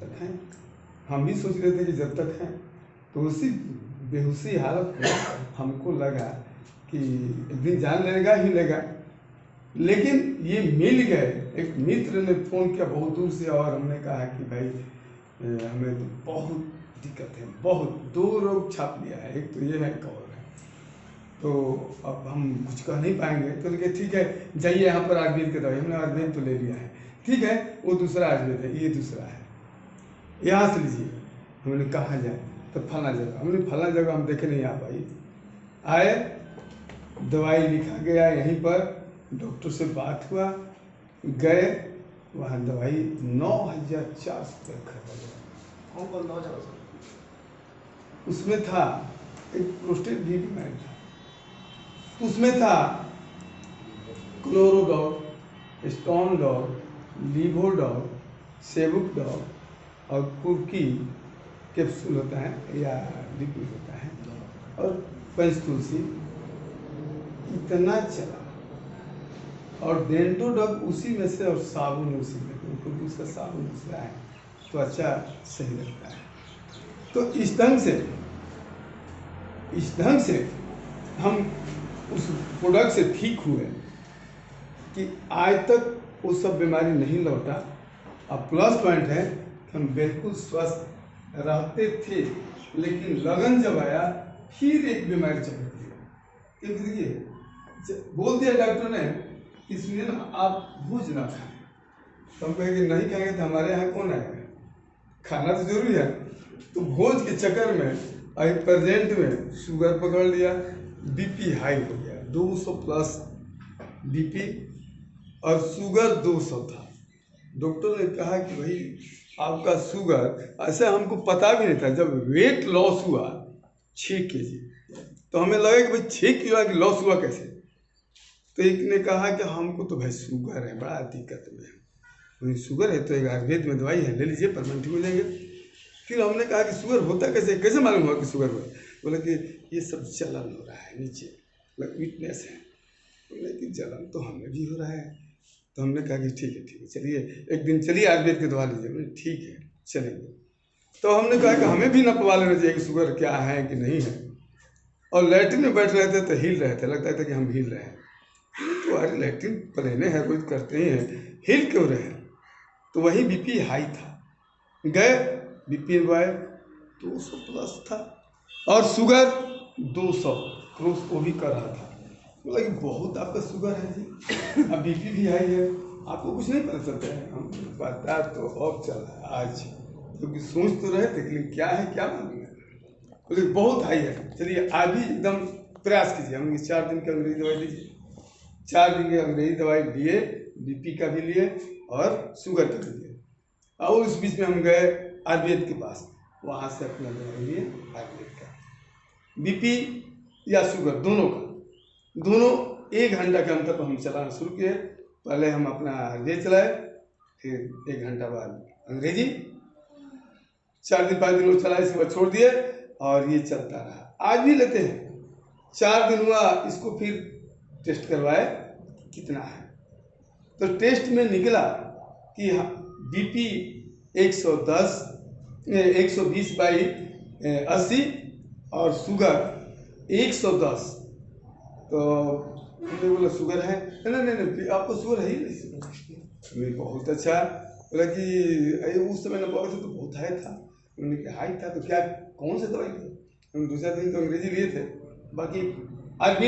तक हैं। हम भी सोच रहे थे कि जब तक हैं, तो उसी बेहोशी हालत में हमको लगा कि एक दिन जान लेगा ही लेगा, लेकिन ये मिल गए। एक मित्र ने फ़ोन किया बहुत दूर से और हमने कहा कि भाई हमें तो बहुत दिक्कत है, बहुत 2 रोग छाप लिया है, एक तो ये है, एक और है, तो अब हम कुछ कह नहीं पाएंगे। तो लगे ठीक है जाइए यहाँ पर आयुर्वेद की दवाई, हमने आयुर्वेद तो ले लिया है, ठीक है वो दूसरा आयुर्वेद है, ये दूसरा है, यहाँ से लीजिए। हमने कहाँ जाए, तो फला जगह, हमने फला जगह हम देखे नहीं आ पाई, आए दवाई लिखा गया यहीं पर, डॉक्टर से बात हुआ, गए वहाँ दवाई 9,400 खर्चा। कौन 9,000? उसमें था एक प्रोस्टेट भी बीमारी था, उसमें था क्लोरोडॉल, स्टोनडॉल, लीवोडॉल, सेबुकडॉल और कुर्की कैप्सूल होता है या लिक्विड होता है, और पंचतुलसी, इतना चला। और डेंटोडॉग उसी में से, और साबुन उसी में, क्योंकि उसका साबुन दूसरा है, त्वचा सही लगता है। तो इस ढंग से हम उस प्रोडक्ट से ठीक हुए कि आज तक वो सब बीमारी नहीं लौटा। अब प्लस पॉइंट है कि हम बिल्कुल स्वस्थ रहते थे, लेकिन लगन जब आया फिर एक बीमारी चल गई। क्योंकि देखिए बोल दिया डॉक्टर ने इसमें ना आप भूज ना खाएं, तो हम कहेंगे नहीं खाएंगे तो हमारे यहाँ कौन आएगा, खाना तो जरूरी है। तो भोज के चक्कर में प्रेजेंट में शुगर पकड़ लिया, बीपी हाई हो गया, 200 प्लस बीपी और शुगर 200 था। डॉक्टर ने कहा कि भाई आपका शुगर, ऐसा हमको पता भी नहीं था। जब वेट लॉस हुआ 6 kg, तो हमें लगा कि भाई 6 kg लॉस हुआ कैसे। तो एक ने कहा कि हमको तो भाई शुगर है, बड़ा दिक्कत में है, शुगर है तो एक आयुर्वेद में दवाई है, ले लीजिए परमानेंट हो जाएंगे। फिर हमने कहा कि शुगर होता कैसे, कैसे मालूम हुआ कि शुगर हुआ। बोले कि ये सब जलन हो रहा है नीचे, वीकनेस है। बोले कि जलन तो हमें भी हो रहा है। तो हमने कहा कि ठीक है चलिए एक दिन चलिए आयुर्वेद की दवा लीजिए। बोले ठीक है चलेंगे। तो हमने कहा कि हमें भी नपवा लेना चाहिए कि शुगर क्या है कि नहीं है। और लैट्रिन में बैठ रहे थे तो हिल रहे थे, लगता था कि हम हिल रहे हैं। तो अरे लैट्रिन प्लेने है, रोज करते ही हैं, हिल क्यों रहे हैं। तो वही बीपी हाई था, गए बीपी वाई 200 प्लस था और शुगर 200 क्रॉस वो भी कर रहा था। बोला कि बहुत आपका शुगर है जी, अब बीपी भी हाई है, आपको कुछ नहीं पता चलता है। हम पता तो अब चल रहा है आज, क्योंकि सोच तो रहे थे लेकिन क्या है क्या मालूम है। बोले बहुत हाई है, चलिए आज भी एकदम प्रयास कीजिए। हम 4 दिन की अंग्रेजी दवाई लीजिए, 4 दिन की अंग्रेजी दवाई लिए, बीपी का भी लिए और शुगर का भी लिए। और उस बीच में हम गए आयुर्वेद के पास, वहाँ से अपना दवाई लिए आयुर्वेद का, बीपी या शुगर दोनों का, दोनों 1 घंटा के अंतर पर हम चलाना शुरू किए। पहले हम अपना आयुर्वेद चलाए, फिर 1 घंटा बाद अंग्रेजी, 4 दिन 5 दिन वो चलाए, इसके बाद छोड़ दिए और ये चलता रहा। आज भी लेते हैं, 4 दिन हुआ इसको, फिर टेस्ट करवाए कितना है। तो टेस्ट में निकला कि बीपी 110 120/80 और शुगर 110। तो हमने बोला शुगर है, नहीं आपको शुगर है ही नहीं। बहुत अच्छा। बोला कि उस समय ना बहुत तो बहुत हाई था। उन्होंने कहा हाई था तो क्या कौन सा दवाई ली। हम दूसरा दिन तो अंग्रेजी लिए थे, बाकी आयुर्वेद